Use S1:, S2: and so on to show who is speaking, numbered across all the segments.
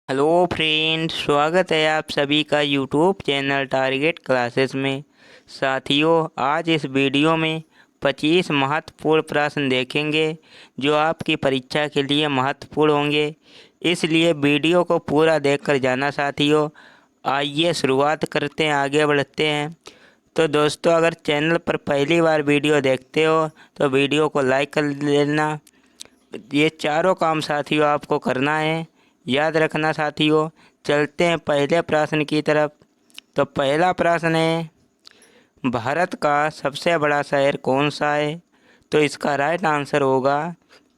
S1: Hello friend, स्वागत है आप सभी का यूट्यूब चैनल टारगेट क्लासेस में। साथियों, आज इस वीडियो में 25 महत्वपूर्ण प्रश्न देखेंगे जो आपकी परीक्षा के लिए महत्वपूर्ण होंगे, इसलिए वीडियो को पूरा देखकर जाना साथियों। आइए शुरुआत करते हैं, आगे बढ़ते हैं। तो दोस्तों, अगर चैनल पर पहली बार वीडियो देखते हो तो वीडियो को लाइक कर लेना। ये चारों काम साथियों आपको करना है, याद रखना साथियों। चलते हैं पहले प्रश्न की तरफ। तो पहला प्रश्न है, भारत का सबसे बड़ा शहर कौन सा है? तो इसका राइट आंसर होगा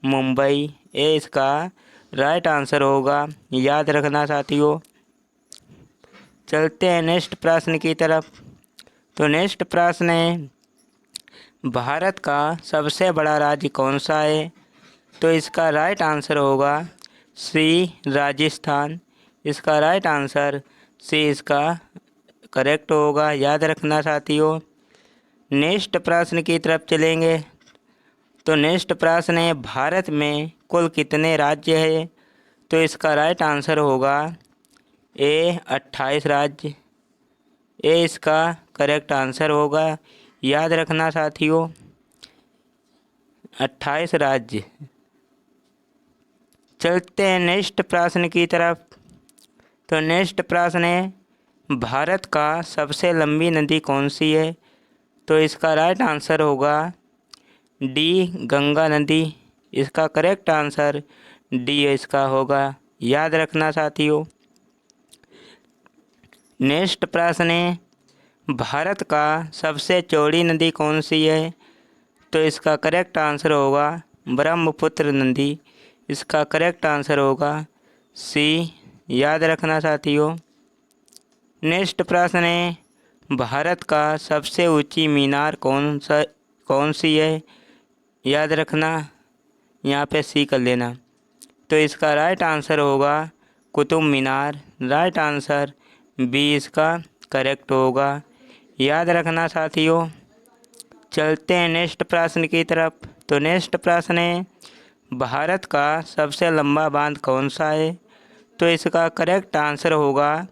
S1: मुंबई। ये इसका राइट आंसर होगा, याद रखना साथियों। चलते हैं नेक्स्ट प्रश्न की तरफ। तो नेक्स्ट प्रश्न है, भारत का सबसे बड़ा राज्य कौन सा है? तो इसका राइट आंसर होगा सी, राजस्थान। इसका राइट आंसर सी इसका करेक्ट होगा, याद रखना साथियों। नेक्स्ट प्रश्न की तरफ चलेंगे। तो नेक्स्ट प्रश्न है, भारत में कुल कितने राज्य हैं? तो इसका राइट आंसर होगा ए, 28 राज्य। ए इसका करेक्ट आंसर होगा, याद रखना साथियों, 28 राज्य। चलते हैं नेक्स्ट प्रश्न की तरफ। तो नेक्स्ट प्रश्न है, भारत का सबसे लंबी नदी कौन सी है? तो इसका राइट आंसर होगा डी, गंगा नदी। इसका करेक्ट आंसर डी इसका होगा, याद रखना साथियों। नेक्स्ट प्रश्न है, भारत का सबसे चौड़ी नदी कौन सी है? तो इसका करेक्ट आंसर होगा ब्रह्मपुत्र नदी। इसका करेक्ट आंसर होगा सी, याद रखना साथियों। नेक्स्ट प्रश्न है, भारत का सबसे ऊंची मीनार कौन सी है? याद रखना, यहाँ पे सी कर लेना। तो इसका राइट आंसर होगा Qutub Minar. Right answer B इसका करेक्ट होगा, याद रखना साथियों। चलते हैं नेक्स्ट प्रश्न की तरफ। तो नेक्स्ट प्रश्न है, भारत का सबसे लंबा बांध कौन सा है? तो इसका करेक्ट आंसर होगा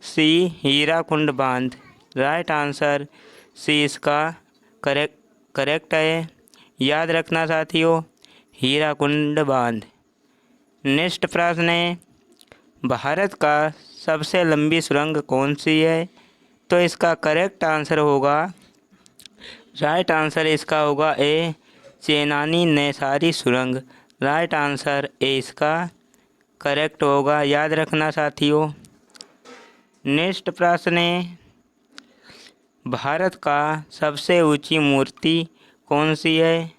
S1: सी, हीराकुंड बांध। राइट आंसर सी इसका करेक्ट है, याद रखना साथियों, हीराकुंड बांध। नेक्स्ट प्रश्न है, भारत का सबसे लंबी सुरंग कौन सी है? तो इसका करेक्ट आंसर होगा, राइट आंसर इसका होगा ए, चेनानी नैसारी सुरंग। राइट आंसर ए इसका करेक्ट होगा, याद रखना साथियों। नेक्स्ट प्रश्न है, भारत का सबसे ऊंची मूर्ति कौन सी है?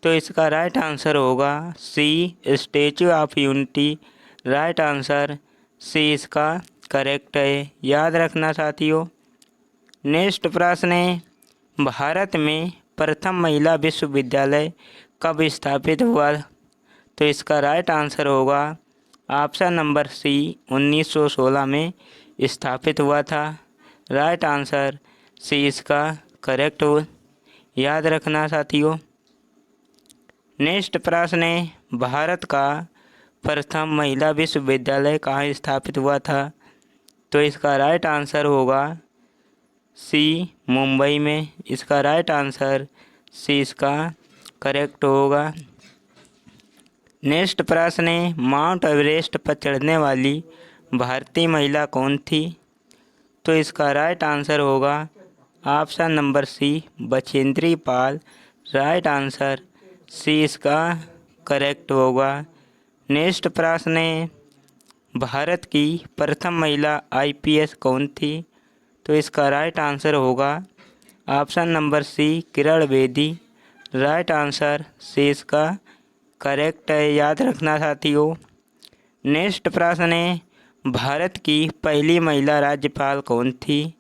S1: तो इसका राइट आंसर होगा C, statue of unity. Right answer C इसका करेक्ट है, याद रखना साथियों। नेक्स्ट प्रश्न है, भारत में प्रथम महिला विश्वविद्यालय कब स्थापित हुआ? तो इसका राइट आंसर होगा ऑप्शन नंबर सी, 1916 में स्थापित हुआ था। राइट आंसर सी इसका करेक्ट हो, याद रखना साथियों। नेक्स्ट प्रश्न है, भारत का प्रथम महिला विश्वविद्यालय कहाँ स्थापित हुआ था? तो इसका राइट आंसर होगा सी, मुंबई में। इसका राइट आंसर सी इसका करेक्ट होगा। नेक्स्ट प्रश्न है, माउंट एवरेस्ट पर चढ़ने वाली भारतीय महिला कौन थी? तो इसका राइट आंसर होगा option number C, Bachendri Pal. Right answer C इसका करेक्ट होगा। नेक्स्ट प्रश्न है, भारत की प्रथम महिला आईपीएस कौन थी? तो इसका राइट आंसर होगा option number C, Kiran Bedi. Right answer C इसका करेक्ट है, याद रखना साथियों। नेक्स्ट प्रश्न है, भारत की पहली महिला राज्यपाल कौन थी?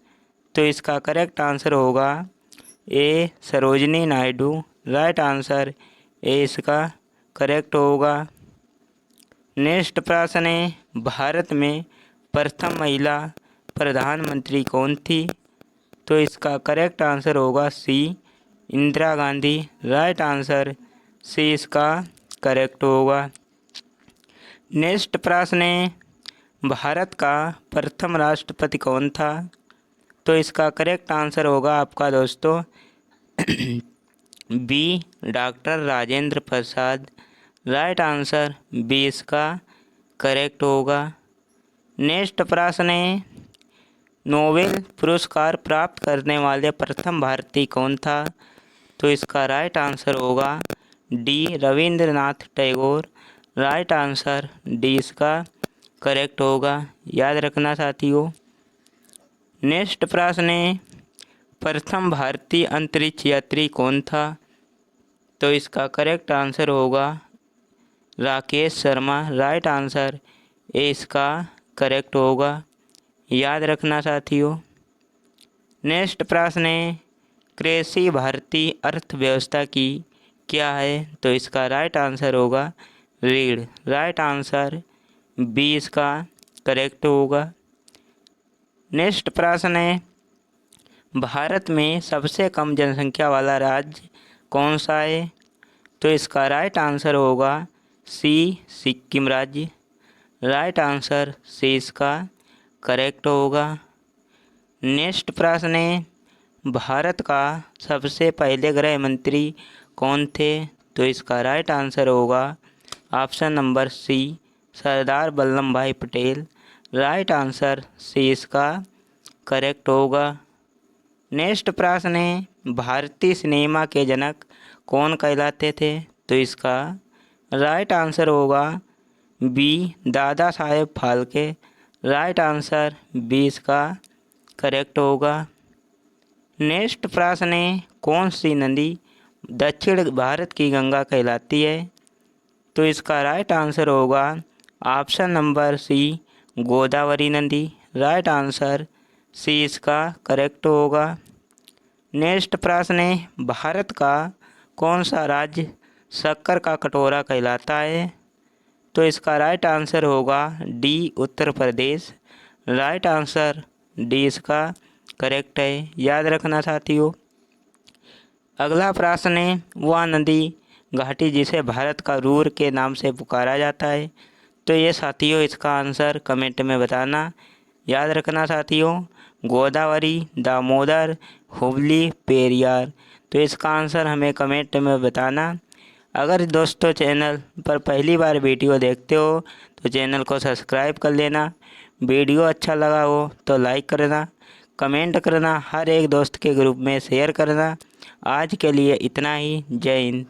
S1: तो इसका करेक्ट आंसर होगा A, Sarojini Naidu. Right answer A इसका करेक्ट होगा। नेक्स्ट प्रश्न है, भारत में प्रथम महिला प्रधानमंत्री कौन थी? तो इसका करेक्ट आंसर होगा C, Indira Gandhi. Right answer C इसका करेक्ट होगा। नेक्स्ट प्रश्न है, भारत का प्रथम राष्ट्रपति कौन था? तो इसका करेक्ट आंसर होगा आपका दोस्तों B doctor Rajendra Prasad. Right answer B इसका करेक्ट होगा। नेक्स्ट प्रश्न है, नोबेल पुरस्कार प्राप्त करने वाले प्रथम भारतीय कौन था? तो इसका राइट आंसर होगा D Rabindranath Tagore. Right answer D इसका करेक्ट होगा, याद रखना साथियों। नेक्स्ट प्रश्न है, प्रथम भारतीय अंतरिक्ष यात्री कौन था? तो इसका करेक्ट आंसर होगा Rakesh Sharma. Right answer A इसका करेक्ट होगा, याद रखना साथियों। नेक्स्ट प्रश्न है, कृषि भारतीय अर्थव्यवस्था की क्या है? तो इसका राइट आंसर होगा रीढ़। राइट आंसर बी इसका करेक्ट होगा। नेक्स्ट प्रश्न है, भारत में सबसे कम जनसंख्या वाला राज्य कौन सा है? तो इसका राइट आंसर होगा सी सिक्किम राज्य। राइट आंसर सी इसका करेक्ट होगा। नेक्स्ट प्रश्न है, भारत का सबसे पहले गृह मंत्री कौन थे? तो इसका राइट आंसर होगा option number C Sardar Vallabh भाई पटेल। राइट आंसर सी इसका करेक्ट होगा। नेक्स्ट प्रश्न है, भारतीय सिनेमा के जनक कौन कहलाते थे? तो इसका राइट आंसर होगा B Dada Saheb Phalke. Right answer B इसका करेक्ट होगा। नेक्स्ट प्रश्न है, कौन सी नदी दक्षिण भारत की गंगा कहलाती है? तो इसका राइट आंसर होगा ऑप्शन नंबर सी गोदावरी नदी। राइट आंसर सी इसका करेक्ट होगा। नेक्स्ट प्रश्न है, भारत का कौन सा राज्य शक्कर का कटोरा कहलाता है? तो इसका राइट आंसर होगा D Uttar Pradesh. Right answer D इसका करेक्ट है, याद रखना साथियों। अगला प्रश्न है, वह नदी घाटी जिसे भारत का रूर के नाम से पुकारा जाता है? तो ये साथियों इसका आंसर कमेंट में बताना, याद रखना साथियों। गोदावरी, दामोदर, हुगली, पेरियार। तो इसका आंसर हमें कमेंट में बताना। अगर दोस्तों चैनल पर पहली बार वीडियो देखते हो तो चैनल को सब्सक्राइब कर लेना। वीडियो अच्छा लगा हो तो लाइक करना, कमेंट करना, हर एक दोस्त के ग्रुप में शेयर करना। आज के लिए इतना ही। जय हिंद।